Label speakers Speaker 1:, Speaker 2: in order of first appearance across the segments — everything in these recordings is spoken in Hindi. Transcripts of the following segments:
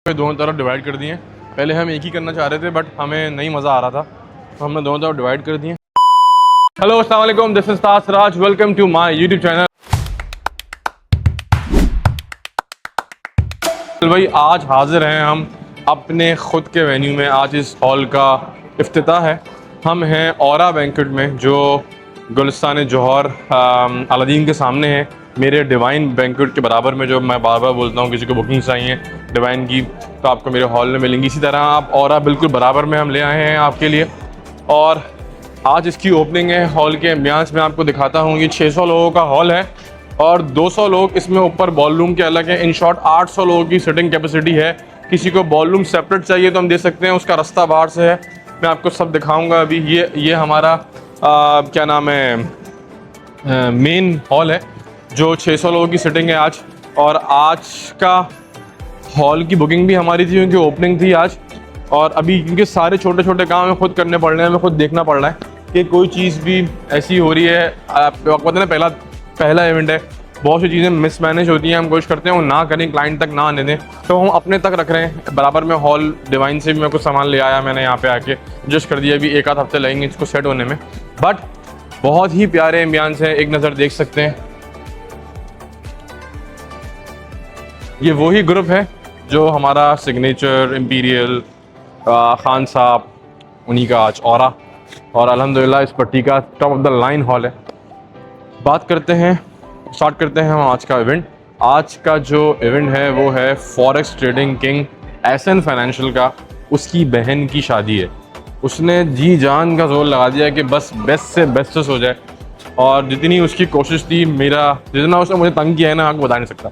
Speaker 1: दोनों तरफ डिवाइड कर दिए। पहले हम एक ही करना चाह रहे थे बट हमें नहीं मज़ा आ रहा था तो हमने दोनों तरफ डिवाइड कर दिए। हेलो अस्सलाम वालेकुम, this is Tasraj, welcome to my YouTube channel. भाई आज हाजिर हैं हम अपने ख़ुद के वेन्यू में। आज इस हॉल का इफ्तिताह है। हम हैं औरा बैंक्वेट में जो गुलिस्तान जौहर अलादीन के सामने है, मेरे डिवाइन बैंक्वेट के बराबर में। जो मैं बार बार बोलता हूँ किसी को बुकिंग्स आई हैं डिवाइन की तो आपको मेरे हॉल में मिलेंगी। इसी तरह आप औरा बिल्कुल बराबर में हम ले आए हैं आपके लिए और आज इसकी ओपनिंग है। हॉल के एम्बियंस में आपको दिखाता हूँ। ये 600 लोगों का हॉल है और 200 लोग इसमें ऊपर बॉलरूम के अलग हैं। इन शॉर्ट 800 लोगों की सिटिंग कैपेसिटी है। किसी को बॉलरूम सेपरेट चाहिए तो हम दे सकते हैं, उसका रास्ता बाहर से है। मैं आपको सब दिखाऊंगा अभी। ये हमारा क्या नाम है, मेन हॉल है जो 600 लोगों की सिटिंग है आज। और आज का हॉल की बुकिंग भी हमारी थी क्योंकि ओपनिंग थी आज। और अभी क्योंकि सारे छोटे छोटे काम हमें खुद करने पड़ रहे हैं, हमें खुद देखना पड़ रहा है कि कोई चीज़ भी ऐसी हो रही है। आपको पता है ना, पहला इवेंट है, बहुत सी चीज़ें मिसमैनेज होती हैं। हम कोशिश करते हैं वो ना करें, क्लाइंट तक ना आने दें, तो हम अपने तक रख रहे हैं। बराबर में हॉल डिवाइन से भी मैं कुछ सामान ले आया, मैंने यहाँ पे आके एडजस्ट कर दिया। अभी एक आध हफ्ते लगेंगे इसको सेट होने में, बट बहुत ही प्यारे एम्बियंस है। एक नज़र देख सकते हैं। ये वही ग्रुप है जो हमारा सिग्नेचर, इम्पीरियल, खान साहब, उन्हीं का आज औरा। और अल्हम्दुलिल्लाह इस पट्टी का top of the line hall है। बात करते हैं, स्टार्ट करते हैं हम आज का इवेंट। आज का जो इवेंट है वो है forex trading king SN financial का। उसकी बहन की शादी है। उसने जी जान का जोर लगा दिया कि बस बेस्ट से बेस्टेस्ट हो जाए। और जितनी उसकी कोशिश थी, जितना उसने मुझे तंग किया है ना, आपको बता नहीं सकता।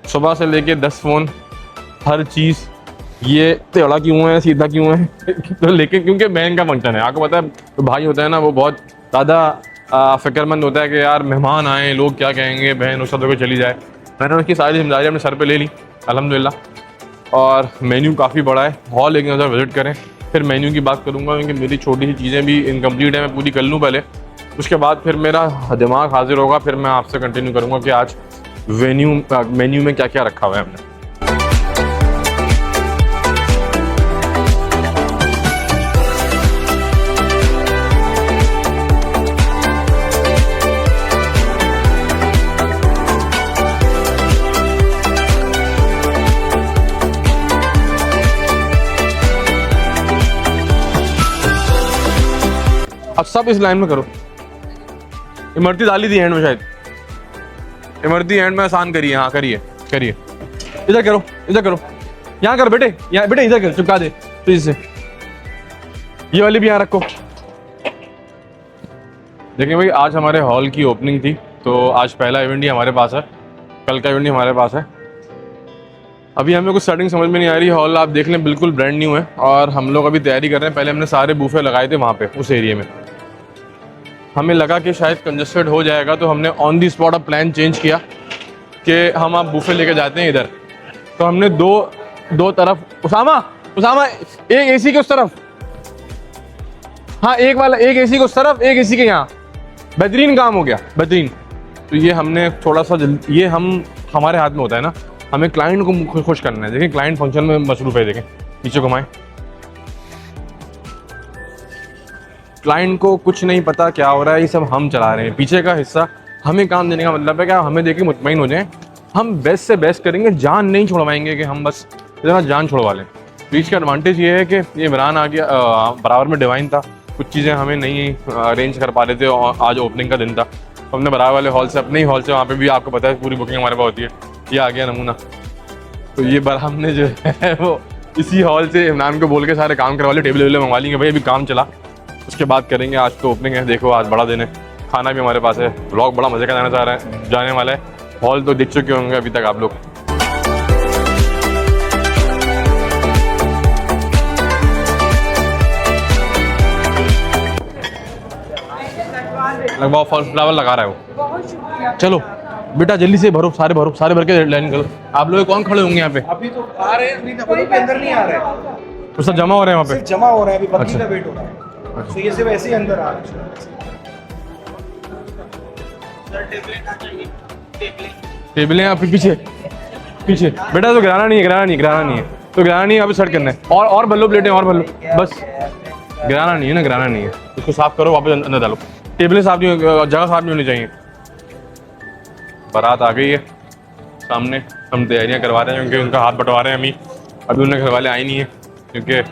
Speaker 1: सुबह से लेके 10 फ़ोन, हर चीज़, ये टेढ़ा क्यों है, सीधा क्यों है तो लेकिन क्योंकि बहन का फंक्शन है, आपको पता है तो भाई होता है ना, वो बहुत ज़्यादा फ़िक्रमंद होता है कि यार मेहमान आए, लोग क्या कहेंगे, बहन उस तरह चली जाए। मैंने उसकी सारी जिम्मेदारी अपने सर पे ले ली अल्हम्दुलिल्लाह। और मेन्यू काफ़ी बड़ा है। हॉल एक नज़र विज़िट करें, फिर मेन्यू की बात करूँगा क्योंकि मेरी छोटी सी चीज़ें भी इनकम्प्लीट है, मैं पूरी कर लूँ पहले, उसके बाद फिर मेरा दिमाग हाजिर होगा। फिर मैं आपसे कंटिन्यू करूँगा कि आज मेन्यू में क्या क्या रखा हुआ है हमने। अब सब इस लाइन में करो। इमरती डाली थी एंड में, शायद इमरती एंड में आसान करिए। हाँ करिए करिए, इधर करो, इधर करो, यहाँ कर बेटे, यहाँ बेटे इधर कर, चिपका दे प्लीज से। ये वाली भी यहाँ रखो। देखिए भाई, आज हमारे हॉल की ओपनिंग थी तो आज पहला इवेंट ही हमारे पास है, कल का इवेंट ही हमारे पास है। अभी हमें कुछ सेटिंग समझ में नहीं आ रही। हॉल आप देख लें बिल्कुल ब्रांड न्यू है और हम लोग अभी तैयारी कर रहे हैं। पहले हमने सारे बूफे लगाए थे वहाँ पे उस एरिया में। हमें लगा कि शायद कंजस्टेड हो जाएगा तो हमने ऑन दी स्पॉट अब प्लान चेंज किया कि हम आप बूफे लेके जाते हैं इधर। तो हमने दो तरफ, उसामा एक एसी के उस तरफ, हाँ एक वाला, एक एसी के उस तरफ, एक एसी के यहाँ। बेहतरीन काम हो गया, बेहतरीन। तो ये हमने थोड़ा सा ये हमारे हाथ में होता है ना, हमें क्लाइंट को खुश करना है। देखिए क्लाइंट फंक्शन में मसरूफ़ है, देखें नीचे घुमाएं। क्लाइंट को कुछ नहीं पता क्या हो रहा है, ये सब हम चला रहे हैं। पीछे का हिस्सा हमें काम देने का मतलब है कि हमें देख के मुतमईन हो जाएं। हम बेस्ट से बेस्ट करेंगे, जान नहीं छोड़वाएंगे कि हम बस इतना जान छोड़वा लें। तो इसका एडवांटेज ये है कि ये इमरान आ गया, बराबर में डिवाइन था, कुछ चीज़ें हमें नहीं अरेंज कर पा रहे थे और आज ओपनिंग का दिन था तो हमने बराबर वाले हॉल से, अपने ही हॉल से, वहाँ पे भी आपको पता है पूरी बुकिंग हमारे पास होती है। ये आ गया नमूना। तो ये बार हमने जो है वो इसी हॉल से इमरान को बोल के सारे काम करवा लिए, टेबल वेबल मंगवा लेंगे भाई, अभी काम चला उसके बाद करेंगे। आज तो ओपनिंग है, देखो आज बड़ा दिन है, खाना भी हमारे पास है, व्लॉग बड़ा मज़े का जाने वाला है। हॉल तो देख चुके होंगे अभी तक आप लोग। लगभग फर्स्ट फ्लावर लगा रहा है वो। चलो बेटा जल्दी से भरो, सारे भर के लाइन करो। आप लोग कौन खड़े होंगे यहाँ पे? अभी तो आ रहे हैं, अभी अंदर नहीं आ रहे हैं, तो सब जमा हो रहे हैं वहाँ पे, जमा हो रहे हैं, अभी बाकी का वेट हो रहा है। तो ये सिर्फ ऐसे ही अंदर आ रहे हैं। टेबलें आप पीछे पीछे बेटा, तो गिराना नहीं है, गिराना नहीं, गिराना नहीं है, तो गिराना नहीं है, अभी सेट करना है। और भर लो प्लेटें, और भर लो, बस गिराना नहीं है ना, गिराना नहीं है। इसको साफ करो, वापस अंदर डालो। टेबलें साफ नहीं, जगह साफ नहीं होनी चाहिए। बारात आ गई है सामने, हम तैयारियां करवा रहे हैं क्योंकि उनका हाथ बंटवा रहे हैं अभी उनके घर वाले आए नहीं है, क्योंकि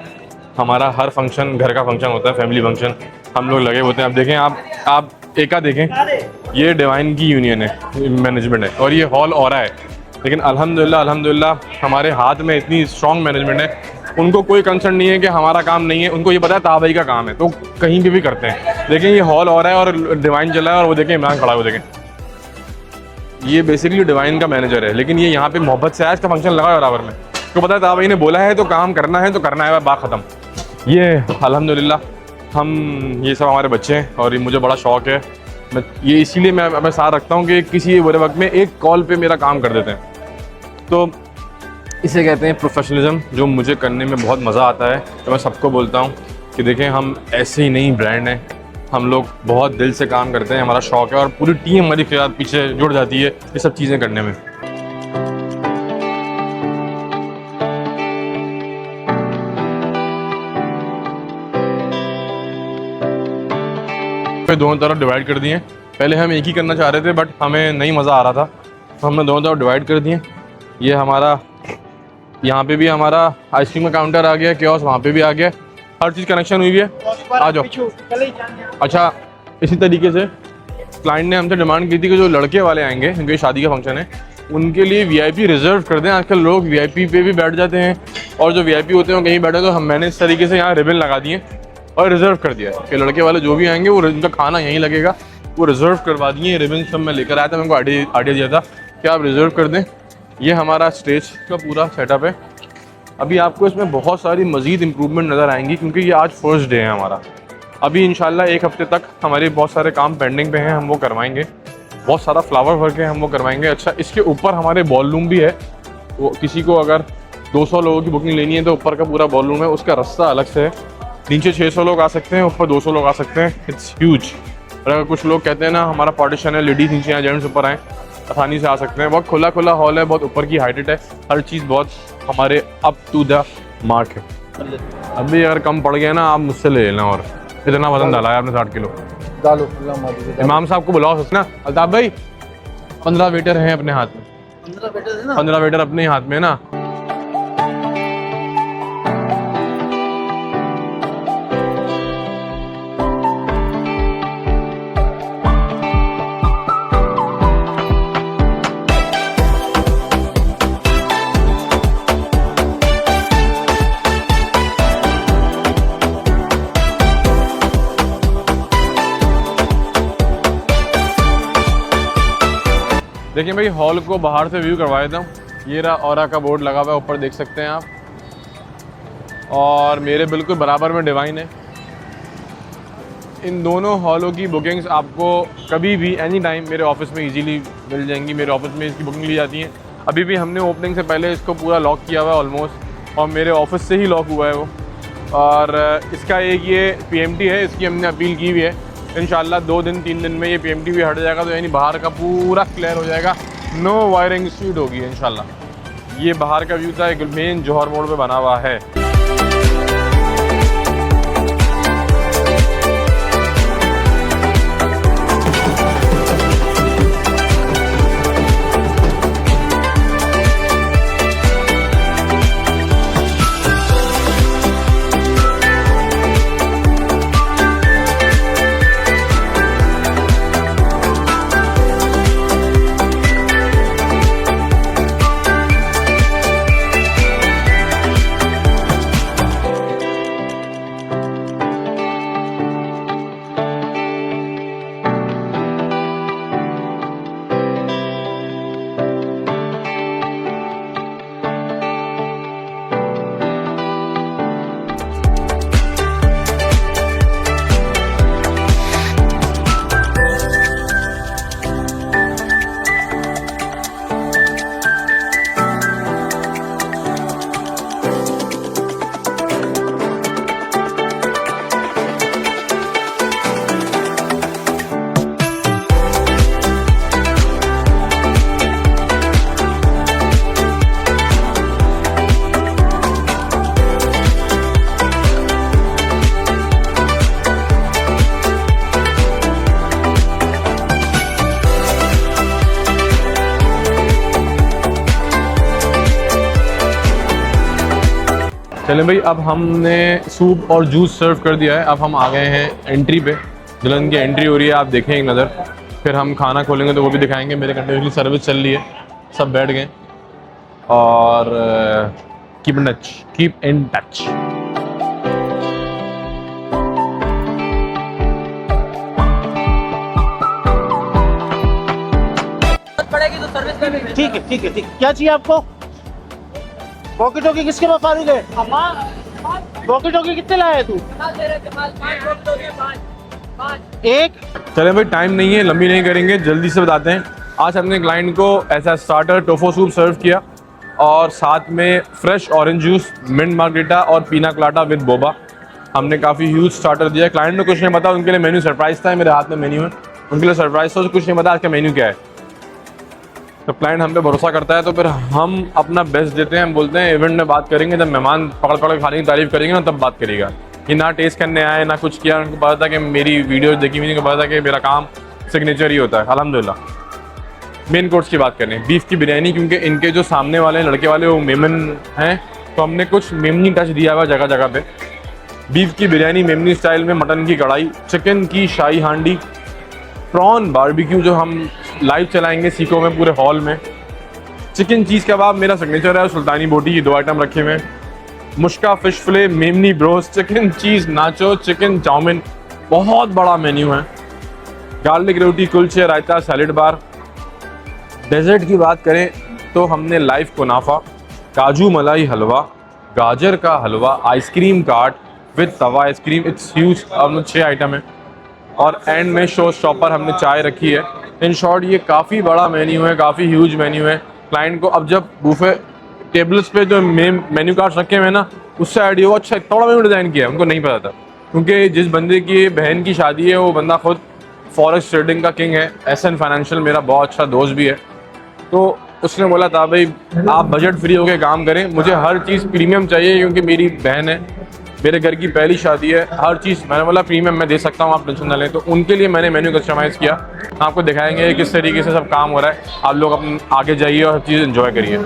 Speaker 1: हमारा हर फंक्शन घर का फंक्शन होता है, फैमिली फंक्शन, हम लोग लगे होते हैं। अब देखें आप एका देखें, ये डिवाइन की यूनियन है, मैनेजमेंट है, और ये हॉल औरा है। लेकिन अल्हम्दुलिल्लाह हमारे हाथ में इतनी स्ट्रॉन्ग मैनेजमेंट है, उनको कोई कंसर्न नहीं है कि हमारा काम नहीं है, उनको ये पता है ताबई का काम है, तो कहीं भी करते हैं। देखें ये हॉल हो रहा है और डिवाइन चल रहा है, और वो देखें इमरान खड़ा है, वो देखें, ये बेसिकली डिवाइन का मैनेजर है, लेकिन ये यहाँ पे मोहब्बत से आया, इसका फंक्शन लगा है बराबर में, तो पता है ताबई ने बोला है तो काम करना है, तो करना है, बात ख़त्म। ये अल्हम्दुलिल्लाह ये सब हमारे बच्चे हैं, और ये मुझे बड़ा शौक़ है, ये इसीलिए मैं साथ रखता हूँ कि किसी बुरे वक्त में एक कॉल पे मेरा काम कर देते हैं। तो इसे कहते हैं प्रोफेशनलिज्म, जो मुझे करने में बहुत मज़ा आता है। तो मैं सबको बोलता हूँ कि देखें, हम ऐसे ही नहीं ब्रांड हैं, हम लोग बहुत दिल से काम करते हैं, हमारा शौक़ है, और पूरी टीम हमारी के साथ पीछे जुड़ जाती है ये सब चीज़ें करने में। दोनों तरफ डिवाइड कर दिए। पहले हम एक ही करना चाह रहे थे, बट हमें नहीं मज़ा आ रहा था, तो हमने दोनों तरफ डिवाइड कर दिए। ये हमारा यहाँ पे भी हमारा आइसक्रीम का काउंटर आ गया, कियोस्क वहाँ पे भी आ गया, हर चीज़ कनेक्शन हुई है। आ जाओ। अच्छा, इसी तरीके से क्लाइंट ने हमसे डिमांड की थी कि जो लड़के वाले आएंगे, क्योंकि शादी का फंक्शन है, उनके लिए वीआईपी रिजर्व कर दें। आजकल लोग वीआईपी पे भी बैठ जाते हैं, और जो वीआईपी होते हैं वो कहीं बैठे, तो मैंने इस तरीके से यहाँ रिबन लगा दिए और रिजर्व कर दिया है कि लड़के वाले जो भी आएंगे वो उनका खाना यहीं लगेगा, वो रिजर्व करवा दिए। रिबन सब मैं लेकर आया था, मेरे को आइडिया दिया था कि आप रिजर्व कर दें। ये हमारा स्टेज का पूरा सेटअप है। अभी आपको इसमें बहुत सारी मज़ीद इम्प्रूवमेंट नज़र आएंगी, क्योंकि ये आज फर्स्ट डे है हमारा। अभी इंशाल्लाह एक हफ़्ते तक हमारे बहुत सारे काम पेंडिंग पे हैं, हम वो करवाएंगे। बहुत सारा फ्लावर वर्क है, हम वो करवाएंगे। अच्छा, इसके ऊपर हमारे बॉल रूम भी है, वो किसी को अगर 200 लोगों की बुकिंग लेनी है तो ऊपर का पूरा बॉल रूम है, उसका रास्ता अलग से है। नीचे 600 लोग आ सकते हैं, ऊपर 200 लोग आ सकते हैं। It's huge. और अगर कुछ लोग कहते हैं ना हमारा पार्टीशन है, लेडीज़ नीचे आए, जेंट्स ऊपर आएँ, आसानी से आ सकते हैं। बहुत खुला हॉल है, बहुत ऊपर की हाइटेड है, हर चीज़ बहुत हमारे अप टू द मार्क है। अभी अगर कम पड़ गया ना, आप मुझसे ले लेना। और इतना वजन डाला है आपने 60 किलो। इमाम साहब को बुलाओ ना, अल्ताफ भाई 15 वेटर हैं अपने हाथ में, 15 वेटर अपने हाथ में ना। देखिए भाई, हॉल को बाहर से व्यू करवा देता हूँ। ये रहा औरा का बोर्ड लगा हुआ है, ऊपर देख सकते हैं आप, और मेरे बिल्कुल बराबर में डिवाइन है। इन दोनों हॉलों की बुकिंग्स आपको कभी भी एनी टाइम मेरे ऑफिस में इजीली मिल जाएंगी। मेरे ऑफिस में इसकी बुकिंग ली जाती है। अभी भी हमने ओपनिंग से पहले इसको पूरा लॉक किया हुआ है ऑलमोस्ट, और मेरे ऑफिस से ही लॉक हुआ है वो। और इसका एक ये PMT है, इसकी हमने अपील की हुई है। इंशाल्लाह 2 दिन 3 दिन में ये PMT भी हट जाएगा, तो यानी बाहर का पूरा क्लियर हो जाएगा, नो वायरिंग स्ट्रीट होगी इंशाल्लाह। ये बाहर का व्यू था, एक मेन जौहर मोड़ पे बना हुआ है। चलें भाई, अब हमने सूप और जूस सर्व कर दिया है। अब हम आ गए हैं एंट्री पे। दुल्हन की एंट्री हो रही है, आप देखें एक नज़र। फिर हम खाना खोलेंगे तो वो भी दिखाएंगे। मेरे कंटिन्यूसली सर्विस चल रही है, सब बैठ गए। और कीप इन टच।
Speaker 2: ठीक है ठीक है ठीक। क्या चाहिए आपको? वॉकी टॉकी किसके पास फारूक है? वॉकी टॉकी कितने लाया है तू? एक।
Speaker 1: चले भाई, टाइम नहीं है, लंबी नहीं करेंगे, जल्दी से बताते हैं। आज हमने क्लाइंट को ऐसा स्टार्टर टोफो सूप सर्व किया और साथ में fresh orange juice, mint margarita और पीना कोलाडा विद बोबा। हमने काफ़ी ह्यूज स्टार्टर दिया। क्लाइंट ने कुछ नहीं पता, उनके लिए मेन्यू सरप्राइज था। मेरे हाथ में मेन्यू है, उनके लिए सरप्राइज था, तो कुछ नहीं पता आज का मेन्यू क्या है। तो क्लाइंट हम पे भरोसा करता है तो फिर हम अपना बेस्ट देते हैं। हम बोलते हैं इवेंट में बात करेंगे, जब मेहमान पकड़ पकड़ खाने की तारीफ करेंगे ना तब बात करेगा। कि ना टेस्ट करने आए ना कुछ किया, उनको पता था कि मेरी वीडियो देखी हुई, उनको पता था कि मेरा काम सिग्नेचर ही होता है। अल्हम्दुलिल्लाह। मेन कोर्स की बात करें, बीफ की बिरयानी, क्योंकि इनके जो सामने वाले लड़के वाले वो मेमन हैं, तो हमने कुछ मेमनी टच दिया हुआ जगह जगह पे। बीफ की बिरयानी मेमनी स्टाइल में, मटन की कढ़ाई, चिकन की शाही हांडी, प्रॉन बारबेक्यू जो हम लाइव चलाएंगे सीको में पूरे हॉल में, चिकन चीज़ कबाब मेरा सिग्नेचर है, सुल्तानी बोटी, ये 2 आइटम रखे हुए हैं, मुश्का फिश फिले, मेमनी ब्रोस, चिकन चीज़ नाचो, चिकन चाउमिन, बहुत बड़ा मेन्यू है। गार्लिक रोटी, कुलचे, रायता, सैलेड बार। डेजर्ट की बात करें तो हमने लाइव कुनाफा, काजू मलाई हलवा, गाजर का halwa, ice cream cart with tawa ice cream, it's huge. अब 6 आइटम है और एंड में शो स्टॉपर हमने चाय रखी है। इन शॉर्ट ये काफ़ी बड़ा मेन्यू है, काफ़ी ह्यूज मेन्यू है। क्लाइंट को अब जब बूफे टेबल्स पे जो मेन्यू कार्ड्स रखे हुए हैं ना, उससे आइडिया हुआ अच्छा थोड़ा मेन्यू डिज़ाइन किया, उनको नहीं पता था। क्योंकि जिस बंदे की बहन की शादी है वो बंदा खुद फॉरेक्स ट्रेडिंग का किंग है, एसएन फाइनेंशियल मेरा बहुत अच्छा दोस्त भी है। तो उसने बोला था भाई आप बजट फ्री होकर काम करें, मुझे हर चीज़ प्रीमियम चाहिए क्योंकि मेरी बहन है, मेरे घर की पहली शादी है, हर चीज़। मैंने बोला प्रीमियम मैं दे सकता हूँ, आप टेंशन ना लें। तो उनके लिए मैंने मेन्यू कस्टमाइज़ किया। आपको दिखाएंगे किस तरीके से सब काम हो रहा है। आप लोग अपने आगे जाइए और हर चीज़ एंजॉय करिए।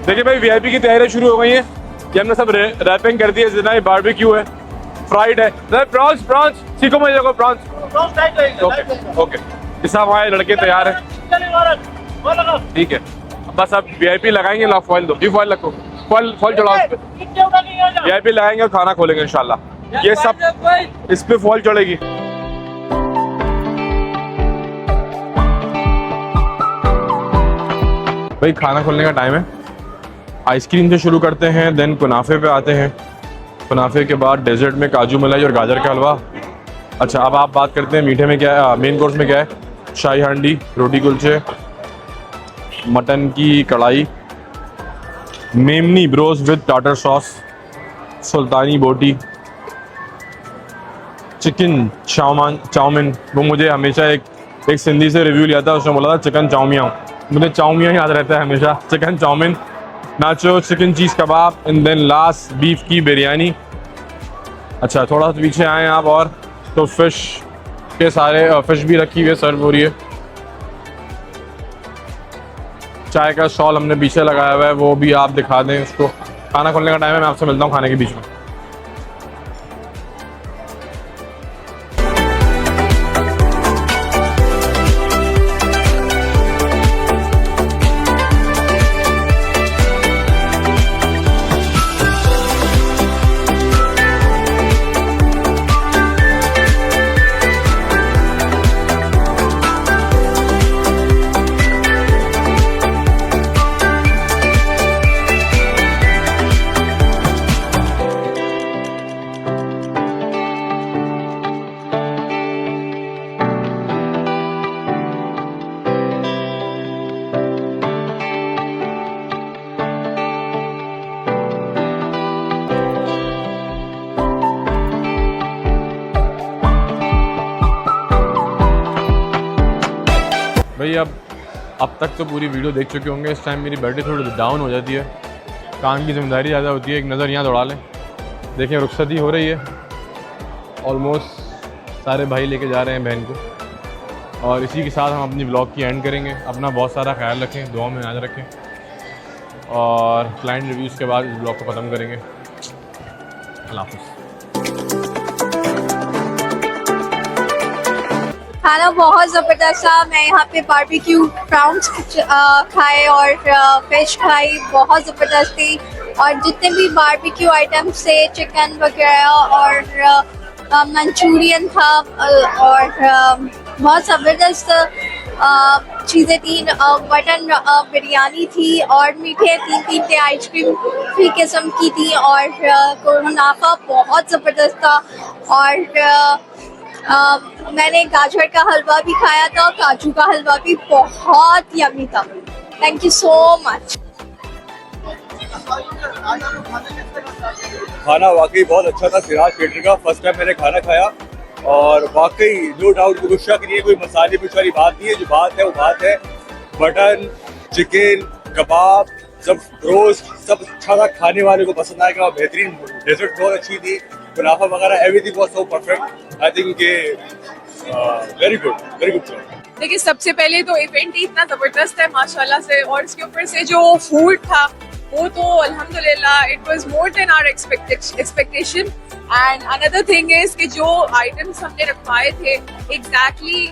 Speaker 1: देखिए भाई, वीआईपी की तैयारी शुरू हो गई है। ये हमने सब रैपिंग कर दी है। जितना ये बारबेक्यू है, फ्राइड है, प्रॉन्स प्रॉन्स सीखो मुझे को प्रॉन्स। ओके इस सब हमारे लड़के तैयार है, ठीक है। बस अब वीआईपी लगाएंगे। ला फॉइल दो, ये फॉइल रखो, फॉइल चढ़ाओ इस पे। वीआईपी लगाएंगे और खाना खोलेंगे इंशाल्लाह। ये सब इस पे फॉइल चढ़ेगी। भाई खाना खोलने का टाइम है। आइसक्रीम से शुरू करते हैं, देन कुनाफे पे आते हैं। कुनाफे के बाद डेजर्ट में काजू मलाई और गाजर का हलवा। अच्छा अब आप बात करते हैं मीठे में क्या है, मेन कोर्स में क्या है। शाही हांडी, रोटी कुलचे, मटन की कढ़ाई, Memoni Bros with tartar sauce, सुल्तानी बोटी, चिकन चाउमिन। वो मुझे हमेशा एक सिंधी से रिव्यू लिया था, उसने बोला था चिकन चाउमिया। मुझे चाउमिया याद रहता है हमेशा। Chicken chowmein, nacho, chicken cheese kebab, and then last beef की बिरयानी। अच्छा थोड़ा सा पीछे आए आप और तो फिश के सारे फिश भी रखी हुई है, सर्व हो रही है। चाय का स्टॉल हमने पीछे लगाया हुआ है, वो भी आप दिखा दें उसको। खाना खोलने का टाइम है, मैं आपसे मिलता हूँ खाने के बीच में। भाई अब तक तो पूरी वीडियो देख चुके होंगे। इस टाइम मेरी बैटरी थोड़ी डाउन हो जाती है, काम की जिम्मेदारी ज़्यादा होती है। एक नज़र यहाँ दौड़ा लें, देखिए रुखसती हो रही है, ऑलमोस्ट सारे भाई लेके जा रहे हैं बहन को। और इसी के साथ हम अपनी ब्लॉग की एंड करेंगे। अपना बहुत सारा ख्याल रखें, दुआ में याद रखें, और क्लाइंट रिव्यूज़ के बाद इस ब्लॉग को ख़त्म करेंगे। अल्लाह हाफ़िज़।
Speaker 3: खाना बहुत ज़बरदस्त था। मैं यहाँ पे बारबेक्यू प्राउंस खाए और फिश खाई, बहुत ज़बरदस्त थी। और जितने भी बारबेक्यू आइटम्स थे, चिकन वगैरह और मंचूरियन था और बहुत ज़बरदस्त चीज़ें थी। मटन बिरयानी थी और मीठे तीन थे, आइसक्रीम 3 किस्म की थी और कुनाफा बहुत ज़बरदस्त था। और मैंने गाजर का हलवा भी खाया था, काजू का हलवा भी बहुत यम्मी था। Thank you so much.
Speaker 4: खाना वाकई बहुत अच्छा था सिराज केटरिंग का। फर्स्ट टाइम मैंने खाना खाया और वाकई नो डाउट कोई शक नहीं है, कोई मसाले कुछ वाली बात नहीं है। जो बात है वो बात है। मटन, चिकन, कबाब, सब रोस्ट सब अच्छा था। खाने वाले को पसंद आएगा। बेहतरीन डेजर्ट बहुत अच्छी थी, कुनाफा वगैरह everything was so perfect. I think very good.
Speaker 5: देखिए, सबसे पहले तो इवेंट ही इतना जबरदस्त है माशाल्लाह से, और इसके ऊपर से जो फूड था वो तो अल्हम्दुलिल्लाह it was more than our expectation. And another thing is कि जो आइटम्स हमने रखवाए थे exactly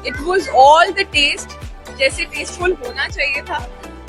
Speaker 5: it was all the taste जैसे टेस्टफुल होना चाहिए था।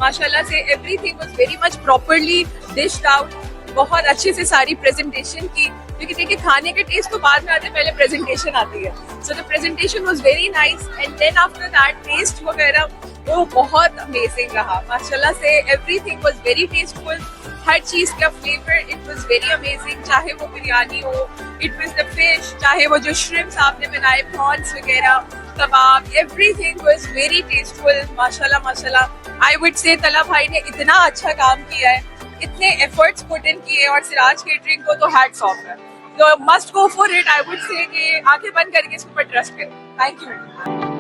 Speaker 5: माशाल्लाह से everything was very much properly dished out. बहुत अच्छे से सारी प्रेजेंटेशन की, क्योंकि देखिए खाने के टेस्ट तो बाद में आते हैं, पहले प्रेजेंटेशन आती है। So the presentation was very nice and then after that taste वगैरह वो बहुत अमेजिंग रहा माशाल्लाह से। एवरीथिंग वाज वेरी टेस्टफुल, हर चीज का flavour it was very amazing. चाहे वो बिरयानी हो, इट वाज द फिश, चाहे वो जो श्रिम्प्स आपने बनाए, प्रॉन्स वगैरह, कबाब, एवरीथिंग वाज वेरी टेस्टफुल माशाल्लाह। आई वुड से तला भाई ने इतना अच्छा काम किया है, इतने एफर्ट्स पुट इन किए, और सिराज केटरिंग को तो हैट्स ऑफ है। तो must go for it. I would say कि आंखें बंद करके इसके ऊपर ट्रस्ट करें। Thank you.